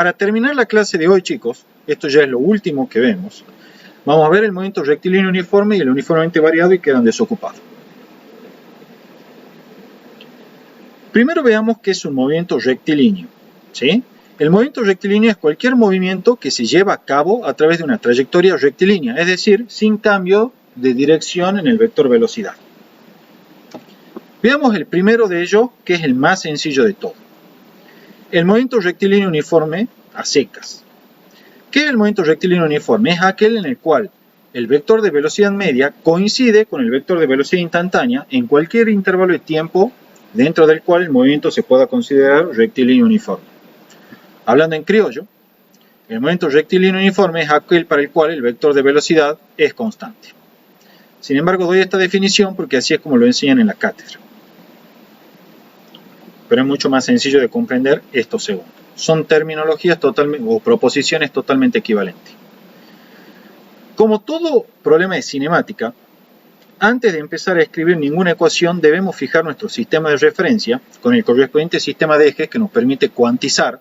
Para terminar la clase de hoy, chicos, esto ya es lo último que vemos. Vamos a ver el movimiento rectilíneo uniforme y el uniformemente variado y quedan desocupados. Primero veamos qué es un movimiento rectilíneo, ¿sí? El movimiento rectilíneo es cualquier movimiento que se lleva a cabo a través de una trayectoria rectilínea, es decir, sin cambio de dirección en el vector velocidad. Veamos el primero de ellos, que es el más sencillo de todo. El movimiento rectilíneo uniforme a secas. ¿Qué es el movimiento rectilíneo uniforme? Es aquel en el cual el vector de velocidad media coincide con el vector de velocidad instantánea en cualquier intervalo de tiempo dentro del cual el movimiento se pueda considerar rectilíneo uniforme. Hablando en criollo, el movimiento rectilíneo uniforme es aquel para el cual el vector de velocidad es constante. Sin embargo, doy esta definición porque así es como lo enseñan en la cátedra. Pero es mucho más sencillo de comprender esto segundo. Son terminologías totalmente o proposiciones totalmente equivalentes. Como todo problema de cinemática, antes de empezar a escribir ninguna ecuación debemos fijar nuestro sistema de referencia con el correspondiente sistema de ejes que nos permite cuantizar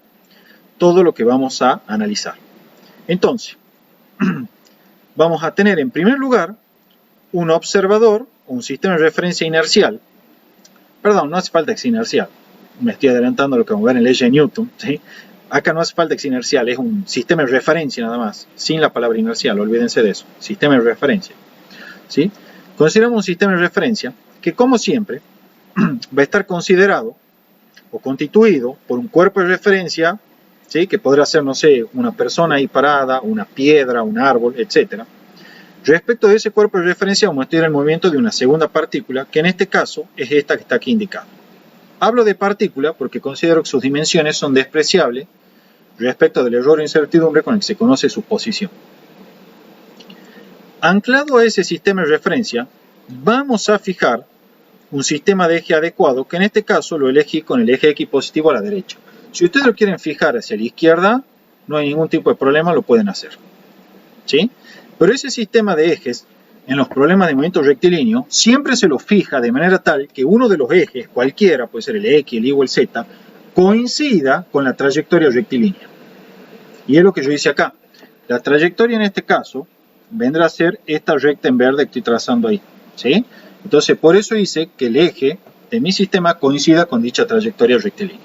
todo lo que vamos a analizar. Entonces, vamos a tener en primer lugar un observador, un sistema de referencia inercial. Perdón, no hace falta que sea inercial. Me estoy adelantando a lo que vamos a ver en la ley de Newton, ¿sí? Acá no hace falta que sea inercial, es un sistema de referencia nada más, sin la palabra inercial, olvídense de eso, sistema de referencia, ¿sí? Consideramos un sistema de referencia que, como siempre, va a estar considerado o constituido por un cuerpo de referencia, ¿sí? Que podrá ser, no sé, una persona ahí parada, una piedra, un árbol, etc. Respecto de ese cuerpo de referencia vamos a estudiar el movimiento de una segunda partícula, que en este caso es esta que está aquí indicada. Hablo de partícula porque considero que sus dimensiones son despreciables respecto del error de incertidumbre con el que se conoce su posición. Anclado a ese sistema de referencia, vamos a fijar un sistema de eje adecuado, que en este caso lo elegí con el eje X positivo a la derecha. Si ustedes lo quieren fijar hacia la izquierda, no hay ningún tipo de problema, lo pueden hacer, ¿sí? Pero ese sistema de ejes, en los problemas de movimiento rectilíneo, siempre se lo fija de manera tal que uno de los ejes, cualquiera, puede ser el X, el Y o el Z, coincida con la trayectoria rectilínea. Y es lo que yo hice acá. La trayectoria en este caso vendrá a ser esta recta en verde que estoy trazando ahí, ¿sí? Entonces, por eso hice que el eje de mi sistema coincida con dicha trayectoria rectilínea.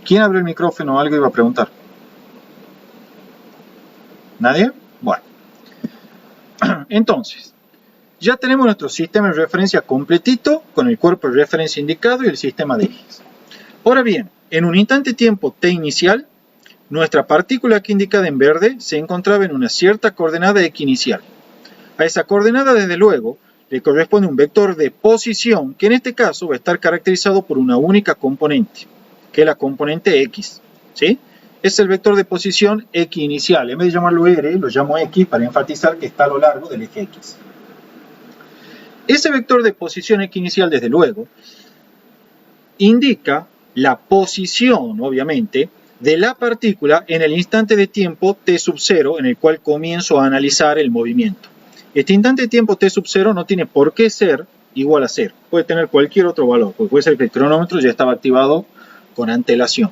¿Quién abrió el micrófono o algo iba a preguntar? ¿Nadie? Bueno. Entonces, ya tenemos nuestro sistema de referencia completito con el cuerpo de referencia indicado y el sistema de ejes. Ahora bien, en un instante tiempo t inicial, nuestra partícula aquí indicada en verde se encontraba en una cierta coordenada x inicial. A esa coordenada, desde luego, le corresponde un vector de posición que en este caso va a estar caracterizado por una única componente, que es la componente x, ¿sí? Es el vector de posición x inicial. En vez de llamarlo R, lo llamo x para enfatizar que está a lo largo del eje x. Ese vector de posición x inicial, desde luego, indica la posición, obviamente, de la partícula en el instante de tiempo t sub 0 en el cual comienzo a analizar el movimiento. Este instante de tiempo t sub 0 no tiene por qué ser igual a 0. Puede tener cualquier otro valor, porque puede ser que el cronómetro ya estaba activado con antelación.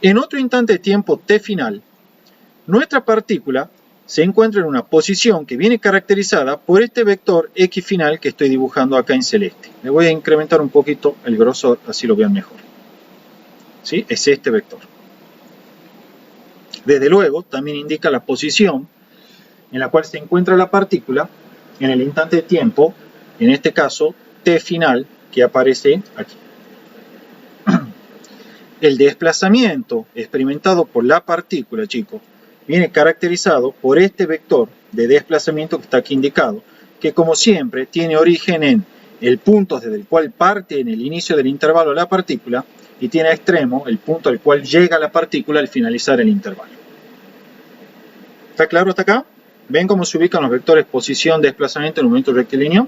En otro instante de tiempo t final, nuestra partícula se encuentra en una posición que viene caracterizada por este vector x final que estoy dibujando acá en celeste. Le voy a incrementar un poquito el grosor, así lo vean mejor. ¿Sí? Es este vector. Desde luego, también indica la posición en la cual se encuentra la partícula en el instante de tiempo, en este caso, t final, que aparece aquí. El desplazamiento experimentado por la partícula, chicos, viene caracterizado por este vector de desplazamiento que está aquí indicado, que como siempre tiene origen en el punto desde el cual parte en el inicio del intervalo la partícula y tiene a extremo el punto al cual llega la partícula al finalizar el intervalo. ¿Está claro hasta acá? ¿Ven cómo se ubican los vectores posición, desplazamiento en un movimiento rectilíneo?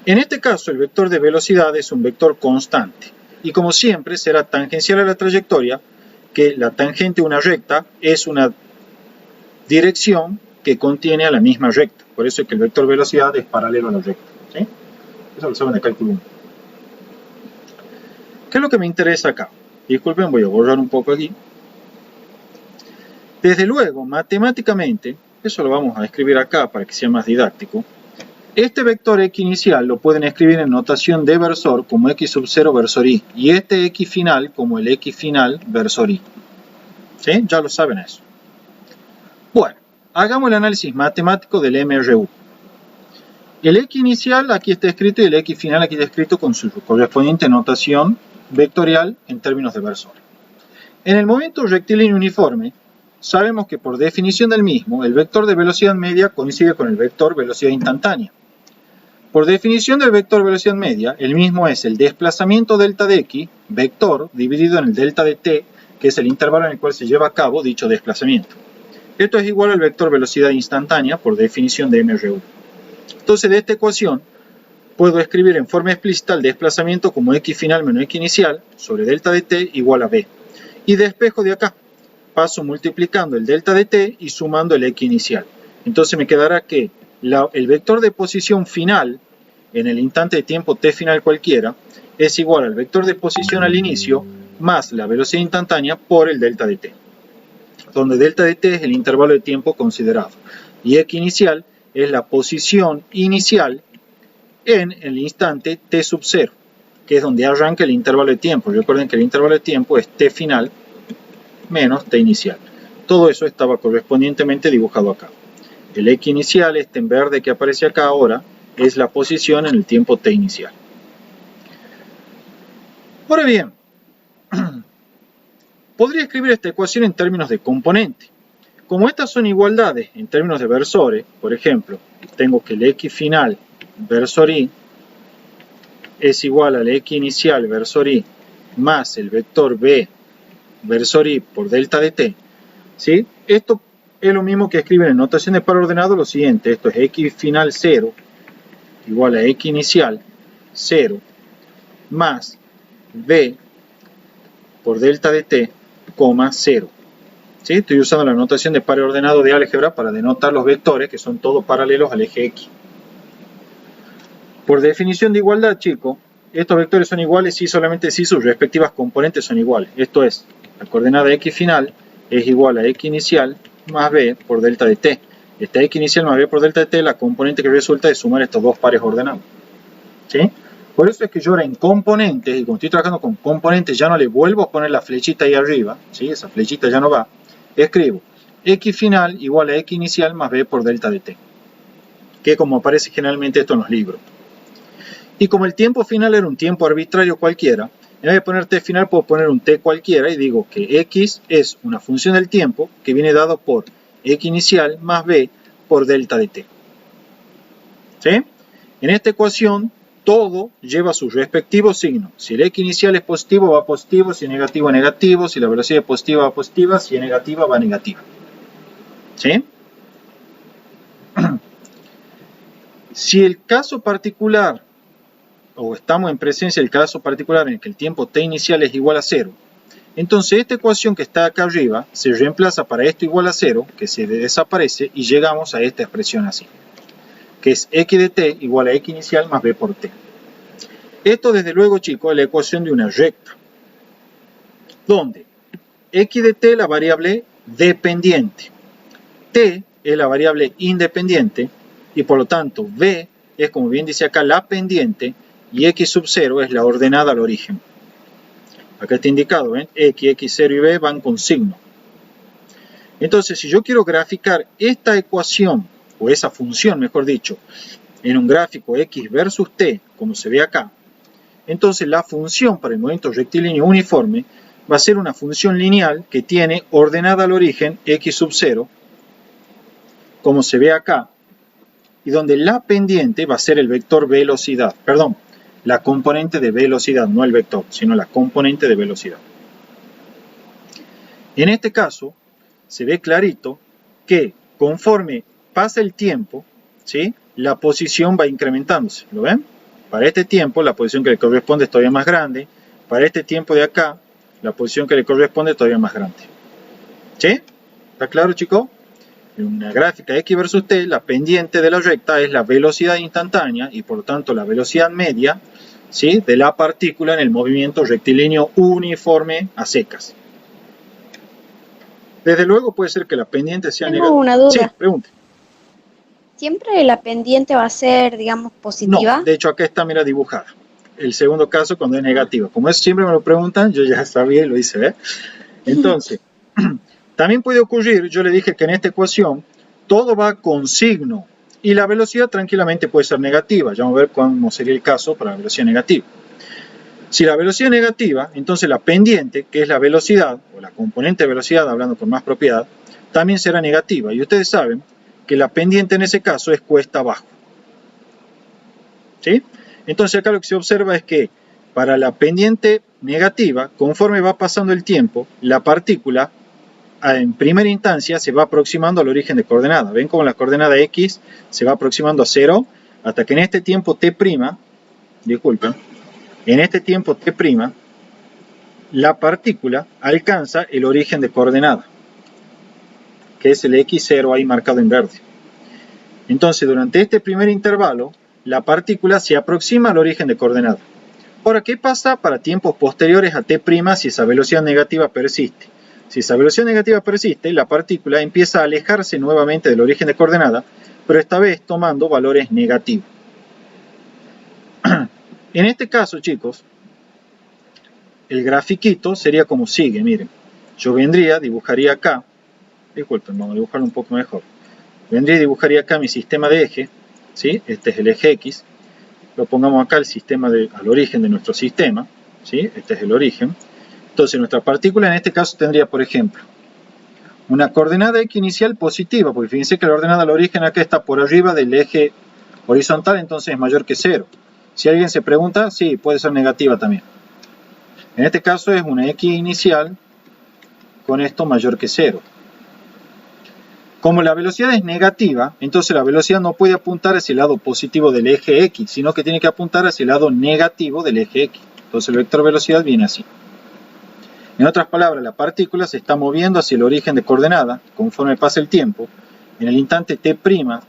En este caso, el vector de velocidad es un vector constante y como siempre será tangencial a la trayectoria, que la tangente de una recta es una dirección que contiene a la misma recta. Por eso es que el vector velocidad es paralelo a la recta, ¿sí? Eso lo saben de cálculo 1. ¿Qué es lo que me interesa acá? Disculpen, voy a borrar un poco aquí. Desde luego, matemáticamente, eso lo vamos a escribir acá para que sea más didáctico. Este vector x inicial lo pueden escribir en notación de versor como x sub 0 versor y. Y este x final como el x final versor y. ¿Sí? Ya lo saben eso. Bueno, hagamos el análisis matemático del MRU. El x inicial aquí está escrito y el x final aquí está escrito con su correspondiente notación vectorial en términos de versor. En el momento rectilíneo uniforme, sabemos que por definición del mismo, el vector de velocidad media coincide con el vector velocidad instantánea. Por definición del vector velocidad media, el mismo es el desplazamiento delta de x, vector, dividido en el delta de t, que es el intervalo en el cual se lleva a cabo dicho desplazamiento. Esto es igual al vector velocidad instantánea por definición de MRU. Entonces, de esta ecuación, puedo escribir en forma explícita el desplazamiento como x final menos x inicial sobre delta de t igual a b. Y despejo de acá. Paso multiplicando el delta de t y sumando el x inicial. Entonces me quedará que el vector de posición final en el instante de tiempo t final cualquiera es igual al vector de posición al inicio más la velocidad instantánea por el delta de t, donde delta de t es el intervalo de tiempo considerado y x inicial es la posición inicial en el instante t sub 0, que es donde arranca el intervalo de tiempo. Recuerden que el intervalo de tiempo es t final menos t inicial. Todo eso estaba correspondientemente dibujado acá. El x inicial, este en verde que aparece acá ahora, es la posición en el tiempo t inicial. Ahora bien, podría escribir esta ecuación en términos de componente. Como estas son igualdades en términos de versores, por ejemplo, tengo que el x final versor y es igual al x inicial versor y más el vector b versor y por delta de t. ¿Sí? Esto es lo mismo que escriben en notación de par ordenado lo siguiente. Esto es x final 0 igual a x inicial 0 más b por delta de t, 0. ¿Sí? Estoy usando la notación de par ordenado de álgebra para denotar los vectores que son todos paralelos al eje x. Por definición de igualdad, chicos, estos vectores son iguales si solamente si sus respectivas componentes son iguales. Esto es, la coordenada x final es igual a x inicial más b por delta de t. Esta x inicial más b por delta de t, la componente que resulta es sumar estos dos pares ordenados. ¿Sí? Por eso es que yo ahora en componentes, y como estoy trabajando con componentes, ya no le vuelvo a poner la flechita ahí arriba, ¿sí? Esa flechita ya no va. Escribo x final igual a x inicial más b por delta de t, que como aparece generalmente esto en los libros. Y como el tiempo final era un tiempo arbitrario cualquiera, en vez de poner t final puedo poner un t cualquiera y digo que x es una función del tiempo que viene dado por x inicial más b por delta de t. ¿Sí? En esta ecuación todo lleva su respectivo signo. Si el x inicial es positivo va positivo, si es negativo va negativo, si la velocidad es positiva va positiva, si es negativa va negativa. ¿Sí? Si el caso particular, o estamos en presencia del caso particular en el que el tiempo t inicial es igual a 0, entonces esta ecuación que está acá arriba se reemplaza para esto igual a 0, que se desaparece y llegamos a esta expresión así, que es x de t igual a x inicial más b por t. Esto desde luego, chicos, es la ecuación de una recta, donde x de t es la variable dependiente, t es la variable independiente y por lo tanto b es, como bien dice acá, la pendiente y x sub 0 es la ordenada al origen. Acá está indicado, ¿ven? X, x0 y b van con signo. Entonces, si yo quiero graficar esta ecuación, o esa función, mejor dicho, en un gráfico x versus t, como se ve acá, entonces la función para el movimiento rectilíneo uniforme va a ser una función lineal que tiene ordenada al origen x sub 0, como se ve acá, y donde la pendiente va a ser el vector velocidad, perdón, la componente de velocidad, no el vector, sino la componente de velocidad. En este caso, se ve clarito que conforme pasa el tiempo, ¿sí?, la posición va incrementándose. ¿Lo ven? Para este tiempo, la posición que le corresponde es todavía más grande. Para este tiempo de acá, la posición que le corresponde es todavía más grande. ¿Sí? ¿Está claro, chicos? En una gráfica x versus t, la pendiente de la recta es la velocidad instantánea y por lo tanto la velocidad media, ¿sí?, de la partícula en el movimiento rectilíneo uniforme a secas. Desde luego puede ser que la pendiente sea Tengo negativa. una Sí, duda. pregunte. ¿Siempre la pendiente va a ser, digamos, No, positiva? de hecho acá está, mira, dibujada. El segundo caso cuando es negativa. Como eso siempre me lo preguntan, yo ya sabía y lo hice, ¿eh? Entonces, también puede ocurrir, yo le dije que en esta ecuación todo va con signo y la velocidad tranquilamente puede ser negativa. Ya vamos a ver cómo sería el caso para la velocidad negativa. Si la velocidad es negativa, entonces la pendiente, que es la velocidad, o la componente de velocidad, hablando con más propiedad, también será negativa. Y ustedes saben que la pendiente en ese caso es cuesta abajo. ¿Sí? Entonces acá lo que se observa es que para la pendiente negativa, conforme va pasando el tiempo, la partícula en primera instancia se va aproximando al origen de coordenada. ¿Ven cómo la coordenada X se va aproximando a 0? Hasta que en este tiempo T', disculpen, en este tiempo T', la partícula alcanza el origen de coordenada, que es el X0 ahí marcado en verde. Entonces, durante este primer intervalo, la partícula se aproxima al origen de coordenada. Ahora, ¿qué pasa para tiempos posteriores a T' si esa velocidad negativa persiste? Si esa velocidad negativa persiste, la partícula empieza a alejarse nuevamente del origen de coordenada, pero esta vez tomando valores negativos. En este caso, chicos, el grafiquito sería como sigue, miren. Yo vendría, dibujaría acá, disculpen, vamos a dibujarlo un poco mejor. Vendría y dibujaría acá mi sistema de eje, ¿sí? Este es el eje X. Lo pongamos acá al origen de nuestro sistema, ¿sí? Este es el origen. Entonces nuestra partícula en este caso tendría, por ejemplo, una coordenada X inicial positiva, porque fíjense que la coordenada del origen acá está por arriba del eje horizontal, entonces es mayor que 0. Si alguien se pregunta, sí, puede ser negativa también. En este caso es una X inicial con esto mayor que 0. Como la velocidad es negativa, entonces la velocidad no puede apuntar hacia el lado positivo del eje X, sino que tiene que apuntar hacia el lado negativo del eje X. Entonces el vector velocidad viene así. En otras palabras, la partícula se está moviendo hacia el origen de coordenada conforme pasa el tiempo. En el instante T'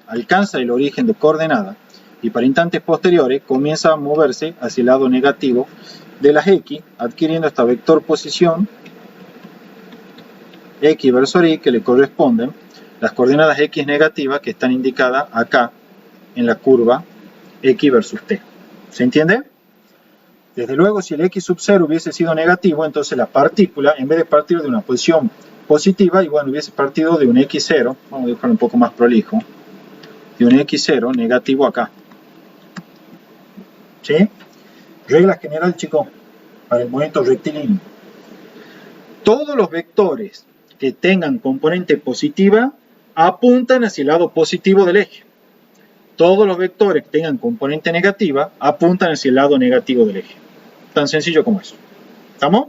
alcanza el origen de coordenada y para instantes posteriores comienza a moverse hacia el lado negativo de las X, adquiriendo esta vector posición X versus Y que le corresponden las coordenadas X negativas que están indicadas acá en la curva X versus T. ¿Se entiende? Desde luego, si el X sub 0 hubiese sido negativo, entonces la partícula, en vez de partir de una posición positiva, igual hubiese partido de un X0, vamos a dibujarlo un poco más prolijo, de un X0 negativo acá. ¿Sí? Regla general, chicos, para el movimiento rectilíneo. Todos los vectores que tengan componente positiva apuntan hacia el lado positivo del eje. Todos los vectores que tengan componente negativa apuntan hacia el lado negativo del eje. Tan sencillo como eso. ¿Estamos?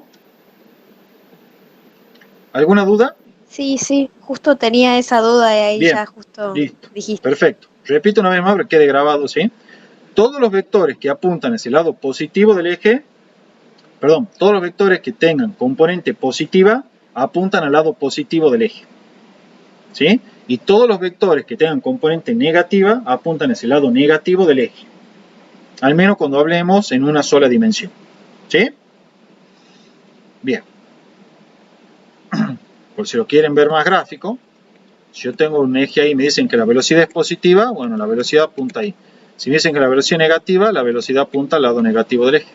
¿Alguna duda? Sí, sí, justo tenía esa duda y ahí Bien, ya justo listo. dijiste. Perfecto. Repito una vez más para que quede grabado, ¿sí? Todos los vectores que apuntan hacia el lado positivo del eje, todos los vectores que tengan componente positiva apuntan al lado positivo del eje. ¿Sí? Y todos los vectores que tengan componente negativa apuntan hacia el lado negativo del eje. Al menos cuando hablemos en una sola dimensión. ¿Sí? Bien. Por si lo quieren ver más gráfico, si yo tengo un eje ahí y me dicen que la velocidad es positiva, bueno, la velocidad apunta ahí. Si me dicen que la velocidad es negativa, la velocidad apunta al lado negativo del eje.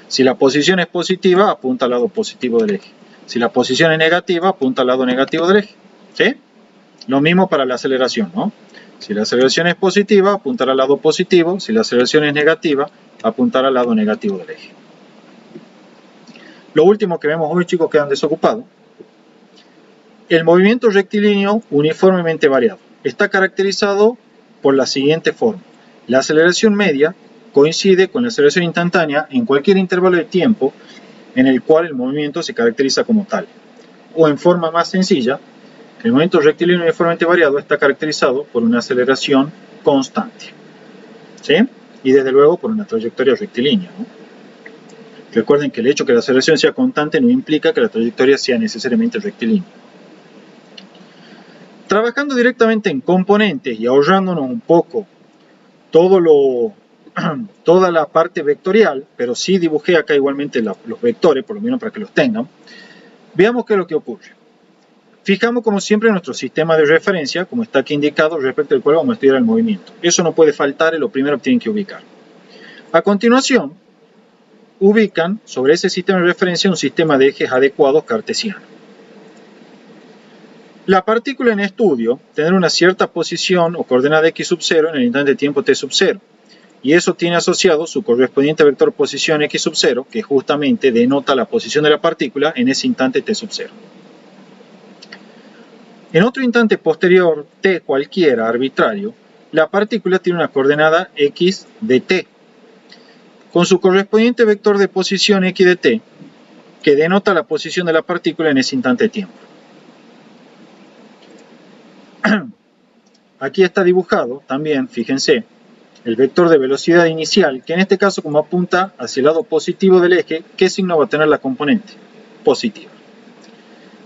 Si la posición es positiva, apunta al lado positivo del eje. Si la posición es negativa, apunta al lado negativo del eje. ¿Sí? Lo mismo para la aceleración, ¿no? Si la aceleración es positiva, apuntará al lado positivo. Si la aceleración es negativa, apuntará al lado negativo del eje. Lo último que vemos hoy, chicos, quedan desocupados. El movimiento rectilíneo uniformemente variado está caracterizado por la siguiente forma. La aceleración media coincide con la aceleración instantánea en cualquier intervalo de tiempo en el cual el movimiento se caracteriza como tal. O en forma más sencilla, el movimiento rectilíneo uniformemente variado está caracterizado por una aceleración constante. ¿Sí? Y desde luego por una trayectoria rectilínea, ¿no? Recuerden que el hecho de que la aceleración sea constante no implica que la trayectoria sea necesariamente rectilínea. Trabajando directamente en componentes y ahorrándonos un poco todo lo toda la parte vectorial, pero sí dibujé acá igualmente los vectores, por lo menos para que los tengan. Veamos qué es lo que ocurre. Fijamos como siempre nuestro sistema de referencia, como está aquí indicado, respecto al cual vamos a estudiar el movimiento. Eso no puede faltar, es lo primero que tienen que ubicar. A continuación, ubican sobre ese sistema de referencia un sistema de ejes adecuados cartesianos. La partícula en estudio tendrá una cierta posición o coordenada x sub 0 en el instante de tiempo t sub 0. Y eso tiene asociado su correspondiente vector posición x sub 0, que justamente denota la posición de la partícula en ese instante t sub 0. En otro instante posterior, t cualquiera, arbitrario, la partícula tiene una coordenada x de t, con su correspondiente vector de posición x de t, que denota la posición de la partícula en ese instante de tiempo. Aquí está dibujado también, fíjense, el vector de velocidad inicial, que en este caso, como apunta hacia el lado positivo del eje, ¿qué signo va a tener la componente? Positiva.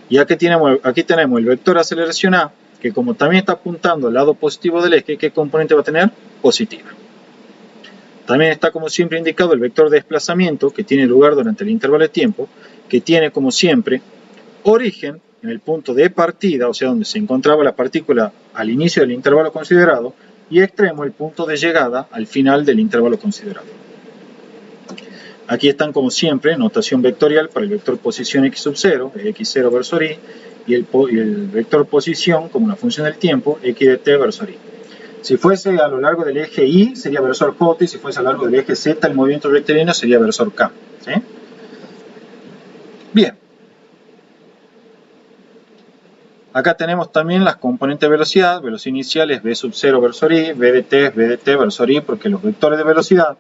Y aquí tenemos el vector aceleración A, que como también está apuntando al lado positivo del eje, ¿qué componente va a tener? Positiva. También está como siempre indicado el vector de desplazamiento, que tiene lugar durante el intervalo de tiempo, que tiene como siempre origen en el punto de partida, o sea, donde se encontraba la partícula al inicio del intervalo considerado, y extremo el punto de llegada al final del intervalo considerado. Aquí están como siempre notación vectorial para el vector posición x sub 0, x0 versor y, y el vector posición como una función del tiempo, x de t versor y. Si fuese a lo largo del eje y sería versor j, y si fuese a lo largo del eje z el movimiento rectilíneo sería versor k. ¿Sí? Bien. Acá tenemos también las componentes de velocidad. Velocidad inicial es v sub 0 versor i, v de t es v de t versor i, porque los vectores de velocidad,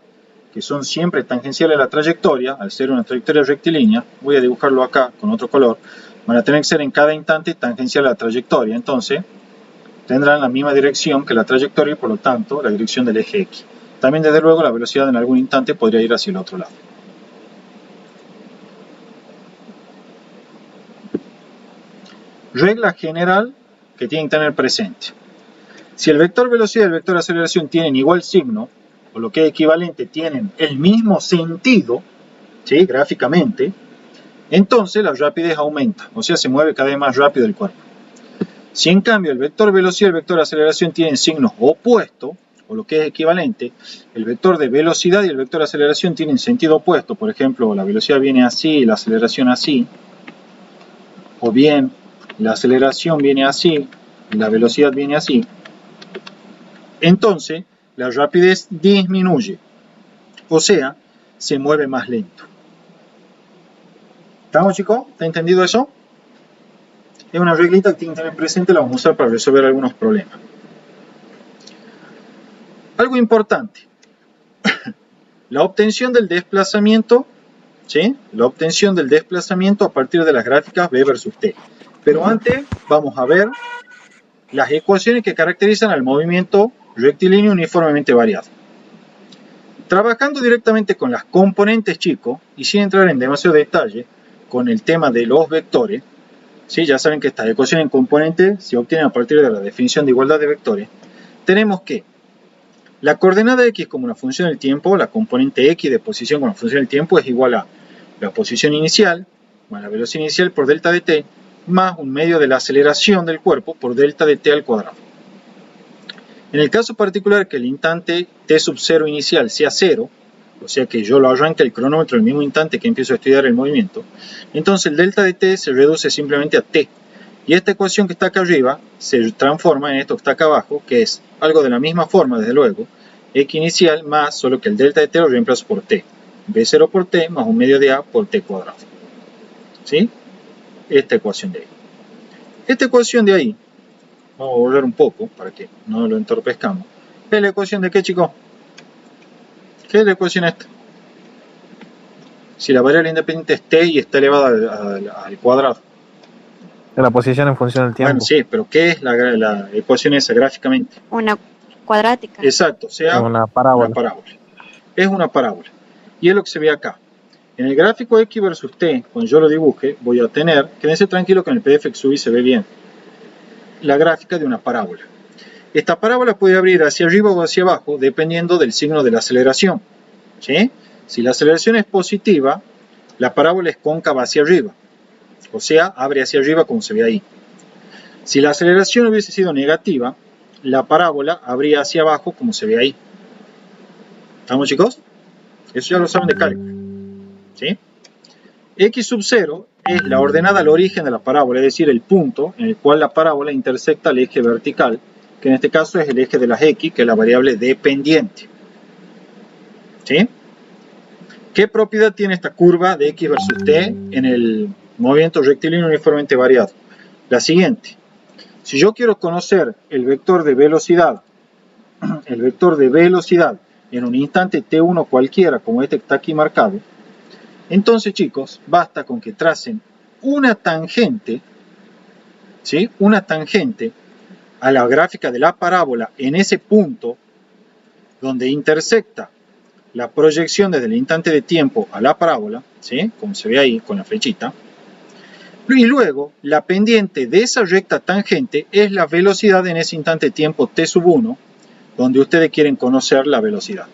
que son siempre tangenciales a la trayectoria, al ser una trayectoria rectilínea, voy a dibujarlo acá con otro color, van a tener que ser en cada instante tangencial a la trayectoria. Entonces, tendrán la misma dirección que la trayectoria y por lo tanto la dirección del eje X. También desde luego la velocidad en algún instante podría ir hacia el otro lado. Regla general que tienen que tener presente. Si el vector velocidad y el vector aceleración tienen igual signo, o lo que es equivalente, tienen el mismo sentido, ¿sí? Gráficamente, entonces la rapidez aumenta, o sea, se mueve cada vez más rápido el cuerpo. Si en cambio el vector velocidad y el vector aceleración tienen signos opuestos, o lo que es equivalente, el vector de velocidad y el vector aceleración tienen sentido opuesto, por ejemplo, la velocidad viene así y la aceleración así, o bien la aceleración viene así y la velocidad viene así, entonces la rapidez disminuye, o sea, se mueve más lento. ¿Estamos, chicos? ¿Está entendido eso? Es una reglita que tienen que tener presente, la vamos a usar para resolver algunos problemas. Algo importante, la obtención del desplazamiento, ¿sí? La obtención del desplazamiento a partir de las gráficas v versus t. Pero antes vamos a ver las ecuaciones que caracterizan al movimiento rectilíneo uniformemente variado. Trabajando directamente con las componentes, chicos, y sin entrar en demasiado detalle con el tema de los vectores, ¿sí? Ya saben que estas ecuaciones en componentes se obtienen a partir de la definición de igualdad de vectores. Tenemos que la coordenada x como una función del tiempo, la componente x de posición como una función del tiempo es igual a la posición inicial más la velocidad inicial por delta de t más un medio de la aceleración del cuerpo por delta de t al cuadrado. En el caso particular que el instante t sub 0 inicial sea 0, o sea que yo lo arranque el cronómetro en el mismo instante que empiezo a estudiar el movimiento, entonces el delta de t se reduce simplemente a t. Y esta ecuación que está acá arriba se transforma en esto que está acá abajo, que es algo de la misma forma, desde luego, x inicial más, solo que el delta de t lo reemplazo por t. v0 por t más un medio de a por t cuadrado. ¿Sí? Esta ecuación de ahí. Esta ecuación de ahí, vamos a borrar un poco para que no lo entorpezcamos. ¿Es la ecuación de qué, chicos? ¿Qué es la ecuación esta? Si la variable independiente es t y está elevada al cuadrado. De la posición en función del tiempo. Bueno, sí, pero ¿qué es la ecuación esa gráficamente? Una cuadrática. Exacto, o sea, una parábola. Una parábola. Es una parábola. Y es lo que se ve acá. En el gráfico x versus t, cuando yo lo dibuje, voy a tener, quédense tranquilos que en el PDF que subí se ve bien, la gráfica de una parábola. esta parábola puede abrir hacia arriba o hacia abajo dependiendo del signo de la aceleración. ¿Sí? Si la aceleración es positiva, la parábola es cóncava hacia arriba. O sea, abre hacia arriba como se ve ahí. Si la aceleración hubiese sido negativa, la parábola abría hacia abajo como se ve ahí. ¿Estamos, chicos? Eso ya lo saben de cálculo. ¿Sí? X sub 0 es la ordenada al origen de la parábola, es decir, el punto en el cual la parábola intersecta el eje vertical, que en este caso es el eje de las X, que es la variable dependiente. ¿Sí? ¿Qué propiedad tiene esta curva de X versus T en el movimiento rectilíneo uniformemente variado? La siguiente. Si yo quiero conocer el vector de velocidad en un instante t1 cualquiera, como este que está aquí marcado, entonces, chicos, basta con que tracen una tangente, ¿sí? Una tangente a la gráfica de la parábola en ese punto donde intersecta la proyección desde el instante de tiempo a la parábola, ¿sí? Como se ve ahí con la flechita. Y luego, la pendiente de esa recta tangente es la velocidad en ese instante de tiempo t sub 1, donde ustedes quieren conocer la velocidad.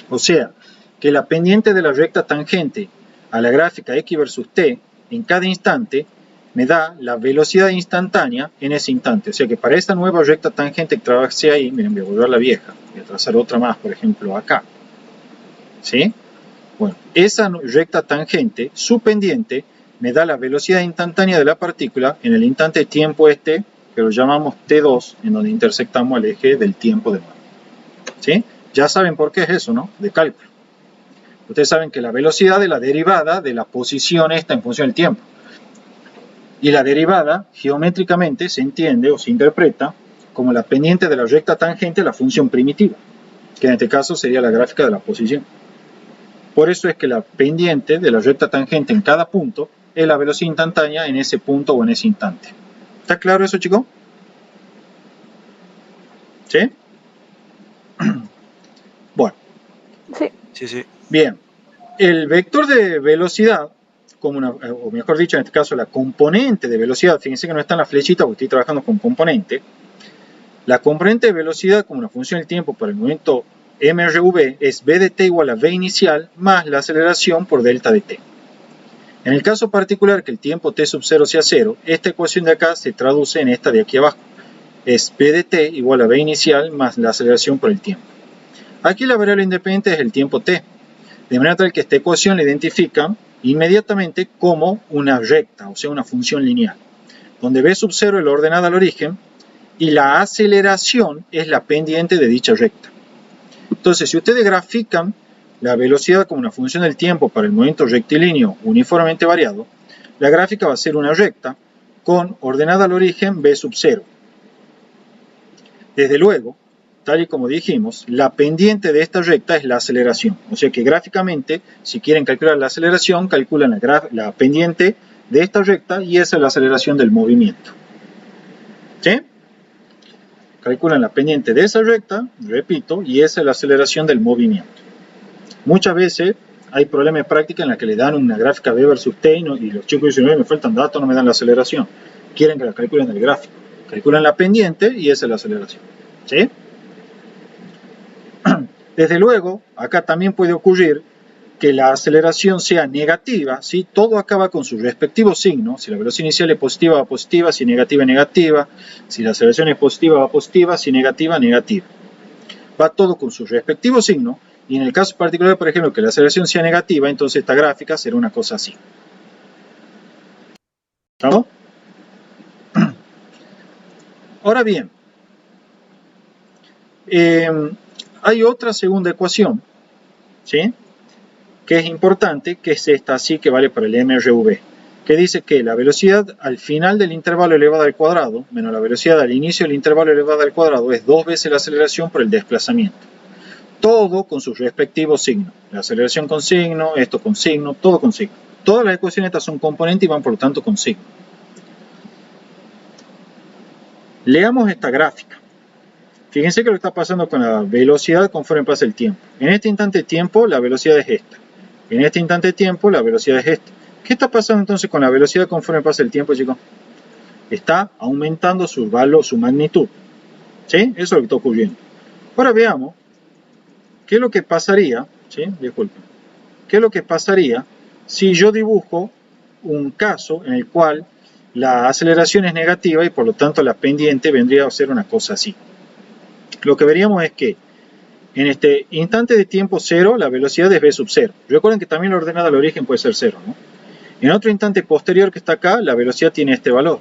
O sea, que la pendiente de la recta tangente a la gráfica X versus T en cada instante me da la velocidad instantánea en ese instante. O sea que para esta nueva recta tangente que tracé ahí, miren, voy a volver a la vieja, voy a trazar otra más, por ejemplo, acá. ¿Sí? Bueno, esa recta tangente, su pendiente, me da la velocidad instantánea de la partícula en el instante de tiempo este, que lo llamamos T2, en donde intersectamos el eje del tiempo de nuevo. ¿Sí? Ya saben por qué es eso, ¿no? De cálculo. Ustedes saben que la velocidad es la derivada de la posición esta en función del tiempo. Y la derivada, geométricamente, se entiende o se interpreta como la pendiente de la recta tangente a la función primitiva, que en este caso sería la gráfica de la posición. Por eso es que la pendiente de la recta tangente en cada punto es la velocidad instantánea en ese punto o en ese instante. ¿Está claro eso, chicos? ¿Sí? Bueno. Sí, sí. Bien. El vector de velocidad, como o mejor dicho, en este caso la componente de velocidad, fíjense que no está en la flechita porque estoy trabajando con componente. La componente de velocidad como una función del tiempo para el momento mRV es v de t igual a v inicial más la aceleración por delta de t. En el caso particular que el tiempo t sub 0 sea 0, esta ecuación de acá se traduce en esta de aquí abajo. Es v de t igual a v inicial más la aceleración por el tiempo. Aquí la variable independiente es el tiempo t, de manera tal que esta ecuación la identifica inmediatamente como una recta, o sea una función lineal, donde v sub 0 es la ordenada al origen y la aceleración es la pendiente de dicha recta. Entonces, si ustedes grafican la velocidad como una función del tiempo para el movimiento rectilíneo uniformemente variado, la gráfica va a ser una recta con ordenada al origen v sub 0. Desde luego, tal y como dijimos, la pendiente de esta recta es la aceleración. O sea que gráficamente, si quieren calcular la aceleración, calculan la pendiente de esta recta y esa es la aceleración del movimiento. ¿Sí? Calculan la pendiente de esa recta, repito, y esa es la aceleración del movimiento. Muchas veces hay problemas de práctica en la que le dan una gráfica V versus T y los chicos dicen, me faltan datos, no me dan la aceleración. Quieren que la calculen en el gráfico. Calculan la pendiente y esa es la aceleración. ¿Sí? Desde luego, acá también puede ocurrir que la aceleración sea negativa, ¿sí? Todo acaba con su respectivo signo. Si la velocidad inicial es positiva, va positiva, si negativa, negativa. Si la aceleración es positiva, va positiva, si negativa, negativa. Va todo con su respectivo signo. Y en el caso particular, por ejemplo, que la aceleración sea negativa, entonces esta gráfica será una cosa así. ¿Estamos? Ahora bien, hay otra segunda ecuación, ¿sí? Que es importante, que es esta así que vale para el mRV, que dice que la velocidad al final del intervalo elevado al cuadrado menos la velocidad al inicio del intervalo elevado al cuadrado es 2 veces la aceleración por el desplazamiento. Todo con su respectivo signo. La aceleración con signo, esto con signo, todo con signo. Todas las ecuaciones estas son componentes y van por lo tanto con signo. Leamos esta gráfica. Fíjense que lo que está pasando con la velocidad conforme pasa el tiempo. En este instante de tiempo la velocidad es esta. En este instante de tiempo la velocidad es esta. ¿Qué está pasando entonces con la velocidad conforme pasa el tiempo, chicos? Está aumentando su valor, su magnitud. ¿Sí? Eso es lo que está ocurriendo. Ahora veamos qué es lo que pasaría, ¿sí? Disculpen. ¿Qué es lo que pasaría si yo dibujo un caso en el cual la aceleración es negativa y por lo tanto la pendiente vendría a ser una cosa así? Lo que veríamos es que en este instante de tiempo 0 la velocidad es v sub 0. Recuerden que también la ordenada al origen puede ser 0, ¿no? En otro instante posterior que está acá, la velocidad tiene este valor.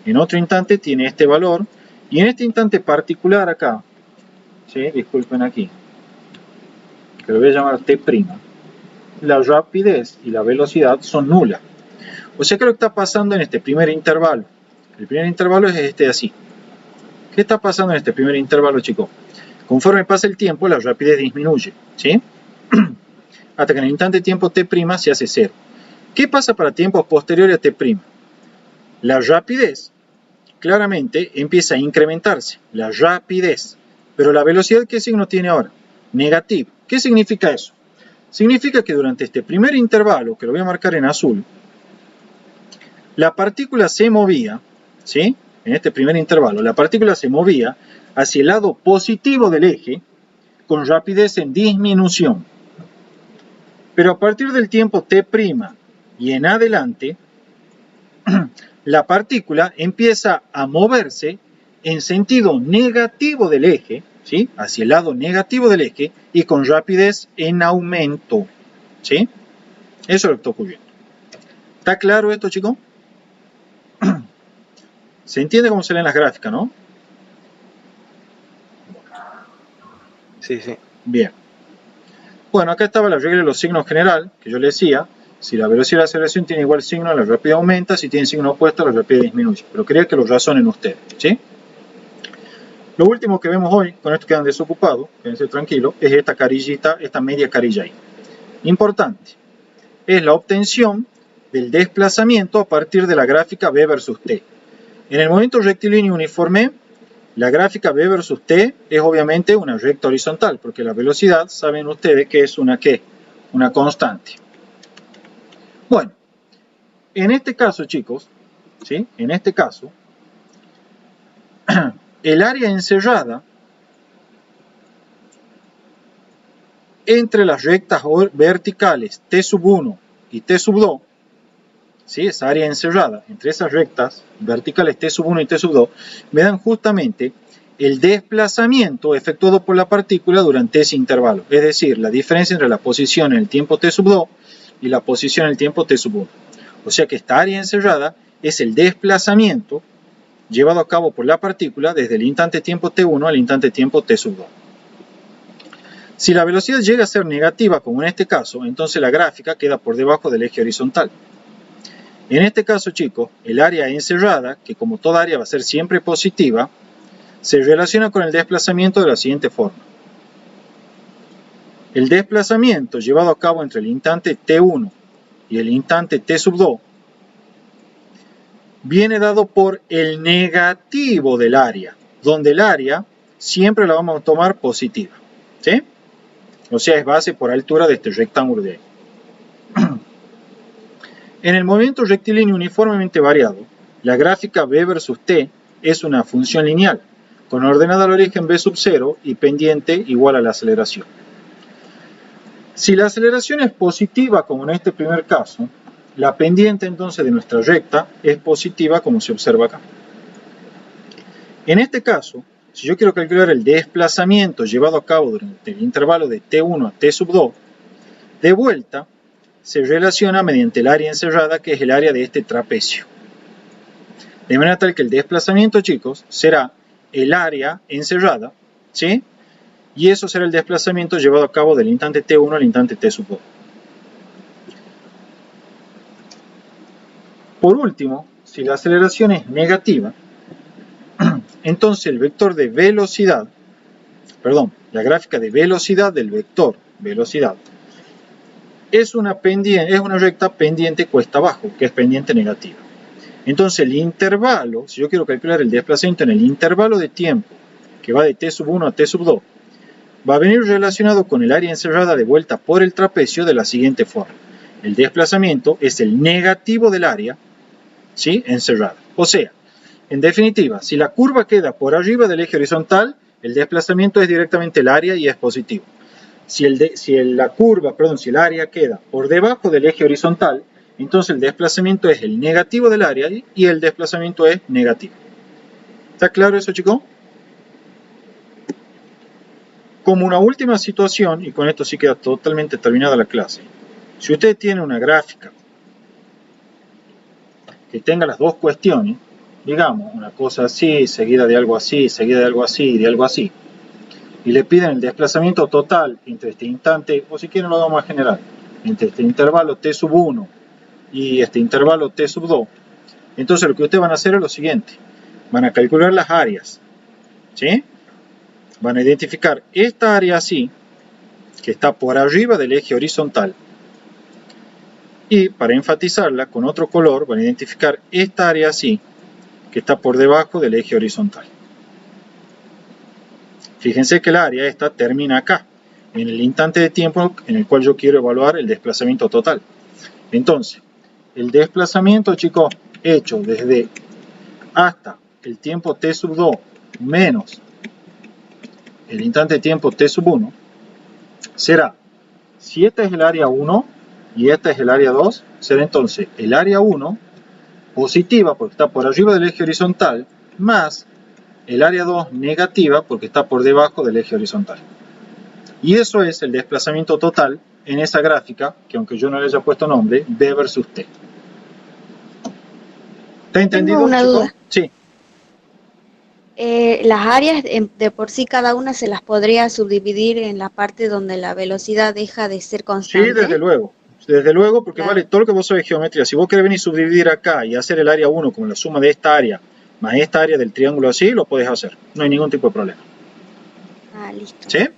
En otro instante tiene este valor. Y en este instante particular acá, ¿sí? Disculpen aquí, que lo voy a llamar t', la rapidez y la velocidad son nulas. O sea que lo que está pasando en este primer intervalo, el primer intervalo es este de así. ¿Qué está pasando en este primer intervalo, chicos? Conforme pasa el tiempo, la rapidez disminuye, ¿sí? Hasta que en el instante de tiempo t' se hace 0. ¿Qué pasa para tiempos posteriores a t'? La rapidez claramente empieza a incrementarse, la rapidez. Pero la velocidad, ¿qué signo tiene ahora? Negativo. ¿Qué significa eso? Significa que durante este primer intervalo, que lo voy a marcar en azul, la partícula se movía, ¿sí? En este primer intervalo, la partícula se movía hacia el lado positivo del eje con rapidez en disminución. Pero a partir del tiempo t' y en adelante, la partícula empieza a moverse en sentido negativo del eje, ¿sí? Hacia el lado negativo del eje y con rapidez en aumento, ¿sí? Eso es lo que está ocurriendo. ¿Está claro esto, chicos? Se entiende cómo se leen las gráficas, ¿no? Sí, sí. Bien. Bueno, acá estaba la regla de los signos general, que yo le decía, si la velocidad de la aceleración tiene igual signo, la rapidez aumenta, si tiene signo opuesto, la rapidez disminuye. Pero quería que lo razonen ustedes, ¿sí? Lo último que vemos hoy, con esto quedan desocupados, quédense tranquilos, es esta carillita, esta media carilla ahí. Importante, es la obtención del desplazamiento a partir de la gráfica v versus t. En el momento rectilíneo uniforme, la gráfica v versus t es obviamente una recta horizontal, porque la velocidad, saben ustedes que es una ¿qué? Una constante. Bueno, en este caso, chicos, ¿sí? En este caso, el área encerrada entre las rectas verticales t sub 1 y t sub 2, ¿sí? Esa área encerrada entre esas rectas verticales t sub 1 y t sub 2 me dan justamente el desplazamiento efectuado por la partícula durante ese intervalo, es decir, la diferencia entre la posición en el tiempo t sub 2 y la posición en el tiempo t sub 1. O sea que esta área encerrada es el desplazamiento llevado a cabo por la partícula desde el instante tiempo t1 al instante tiempo t sub 2. Si la velocidad llega a ser negativa, como en este caso, entonces la gráfica queda por debajo del eje horizontal. En este caso, chicos, el área encerrada, que como toda área va a ser siempre positiva, se relaciona con el desplazamiento de la siguiente forma. El desplazamiento llevado a cabo entre el instante t1 y el instante t sub 2 viene dado por el negativo del área, donde el área siempre la vamos a tomar positiva, ¿sí? O sea, es base por altura de este rectángulo de ahí. En el movimiento rectilíneo uniformemente variado, la gráfica v versus t es una función lineal, con ordenada al origen v sub 0 y pendiente igual a la aceleración. Si la aceleración es positiva, como en este primer caso, la pendiente entonces de nuestra recta es positiva, como se observa acá. En este caso, si yo quiero calcular el desplazamiento llevado a cabo durante el intervalo de t1 a t sub 2, de vuelta se relaciona mediante el área encerrada, que es el área de este trapecio. De manera tal que el desplazamiento, chicos, será el área encerrada, ¿sí? Y eso será el desplazamiento llevado a cabo del instante t1 al instante t sub 2. Por último, si la aceleración es negativa, entonces el vector de velocidad, la gráfica de velocidad del vector velocidad es una recta pendiente cuesta abajo, que es pendiente negativa. Entonces el intervalo, si yo quiero calcular el desplazamiento en el intervalo de tiempo que va de t sub 1 a t sub 2, va a venir relacionado con el área encerrada de vuelta por el trapecio de la siguiente forma. El desplazamiento es el negativo del área, ¿sí? Encerrada. O sea, En definitiva, si la curva queda por arriba del eje horizontal, el desplazamiento es directamente el área y es positivo. Si el área queda por debajo del eje horizontal, entonces el desplazamiento es el negativo del área y el desplazamiento es negativo. ¿Está claro eso, chicos? Como una última situación, y con esto sí queda totalmente terminada la clase, si usted tiene una gráfica que tenga las dos cuestiones, digamos, una cosa así, seguida de algo así, seguida de algo así y de algo así, y le piden el desplazamiento total entre este instante, o si quieren lo hagamos a general, entre este intervalo t sub 1 y este intervalo t sub 2, entonces lo que ustedes van a hacer es lo siguiente, van a calcular las áreas, ¿sí? Van a identificar esta área así, que está por arriba del eje horizontal, y para enfatizarla con otro color van a identificar esta área así, que está por debajo del eje horizontal. Fíjense que el área esta termina acá, en el instante de tiempo en el cual yo quiero evaluar el desplazamiento total. Entonces, el desplazamiento, chicos, hecho desde hasta el tiempo t sub 2 menos el instante de tiempo t sub 1 será, si esta es el área 1 y esta es el área 2, será entonces el área 1 positiva porque está por arriba del eje horizontal más el área 2 negativa porque está por debajo del eje horizontal. Y eso es el desplazamiento total en esa gráfica, que aunque yo no le haya puesto nombre, B versus T. ¿Está entendido? Tengo una duda. Sí. Las áreas de por sí cada una se las podría subdividir en la parte donde la velocidad deja de ser constante. Sí, desde luego. Desde luego, porque Claro. vale todo lo que vos sabés de geometría. Si vos querés venir a subdividir acá y hacer el área 1 como la suma de esta área más esta área del triángulo así, lo podés hacer. No hay ningún tipo de problema. Ah, listo. ¿Sí?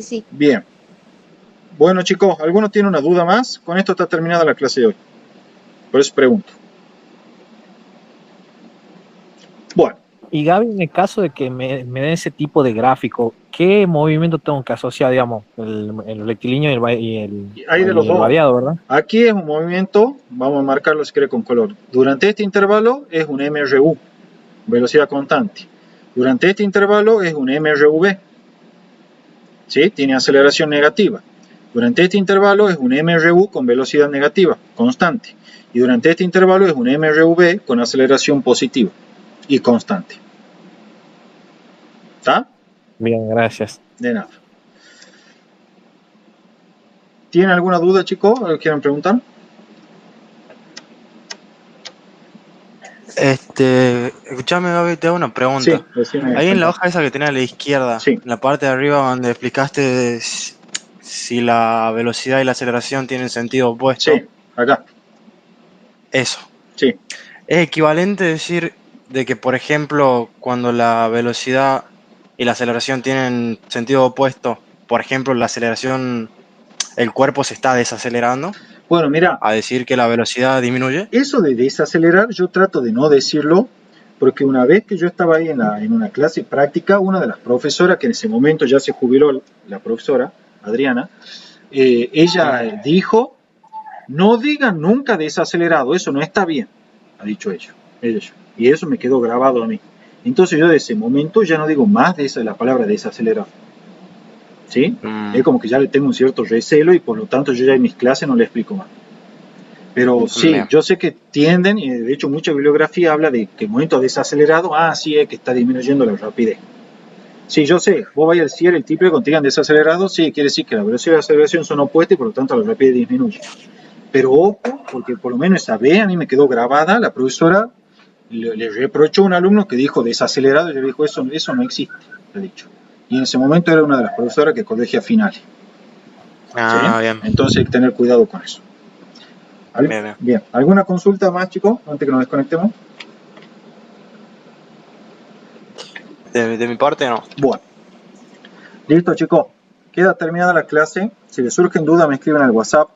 Sí. Bien. Bueno, chicos, ¿alguno tiene una duda más? Con esto está terminada la clase de hoy. Por eso pregunto. Bueno. Y Gaby, en el caso de que me den ese tipo de gráfico, ¿qué movimiento tengo que asociar, digamos, el rectilíneo y Hay de los el dos. variado, verdad? Aquí es un movimiento, vamos a marcarlo si quiere con color. Durante este intervalo es un MRU, velocidad constante. Durante este intervalo es un MRV, ¿sí? Tiene aceleración negativa. Durante este intervalo es un MRU con velocidad negativa, constante. Y durante este intervalo es un MRV con aceleración positiva y constante. ¿Está? Bien, gracias. De nada. ¿Tienen alguna duda, chicos? ¿Quieren preguntar? Escuchame, Gaby, te hago una pregunta. Sí, decime. Ahí en la hoja esa que tenés a la izquierda, Sí. en la parte de arriba donde explicaste si la velocidad y la aceleración tienen sentido opuesto. Sí, acá. Eso. Sí. ¿Es equivalente decir de que, por ejemplo, cuando la velocidad y la aceleración tienen sentido opuesto, por ejemplo, la aceleración, el cuerpo se está desacelerando? Bueno, mira. A decir que la velocidad disminuye. Eso de desacelerar yo trato de no decirlo porque una vez que yo estaba ahí en una clase práctica, una de las profesoras, que en ese momento ya se jubiló, la profesora Adriana, ella dijo, no digan nunca desacelerado, eso no está bien, ha dicho ella. Y eso me quedó grabado a mí. Entonces yo de ese momento ya no digo más de la palabra desacelerado. ¿Sí? Es como que ya le tengo un cierto recelo y por lo tanto yo ya en mis clases no le explico más. Pero sí, Bien. yo sé que tienden, y de hecho mucha bibliografía habla de que en momentos desacelerados, sí es que está disminuyendo la rapidez. Sí, yo sé, vos vais al cierre, el triple, cuando digan desacelerado, sí, quiere decir que la velocidad y la aceleración son opuestas y por lo tanto la rapidez disminuye. Pero ojo, porque por lo menos esa vez a mí me quedó grabada, la profesora le reprochó a un alumno que dijo desacelerado y le dijo, eso no existe, le he dicho. Y en ese momento era una de las profesoras que corregía finales. Ah, ¿sí? bien. Entonces hay que tener cuidado con eso. Bien. ¿Alguna consulta más, chicos, antes que nos desconectemos? De mi parte, no. Bueno. Listo, chicos. Queda terminada la clase. Si les surgen dudas, me escriben al WhatsApp.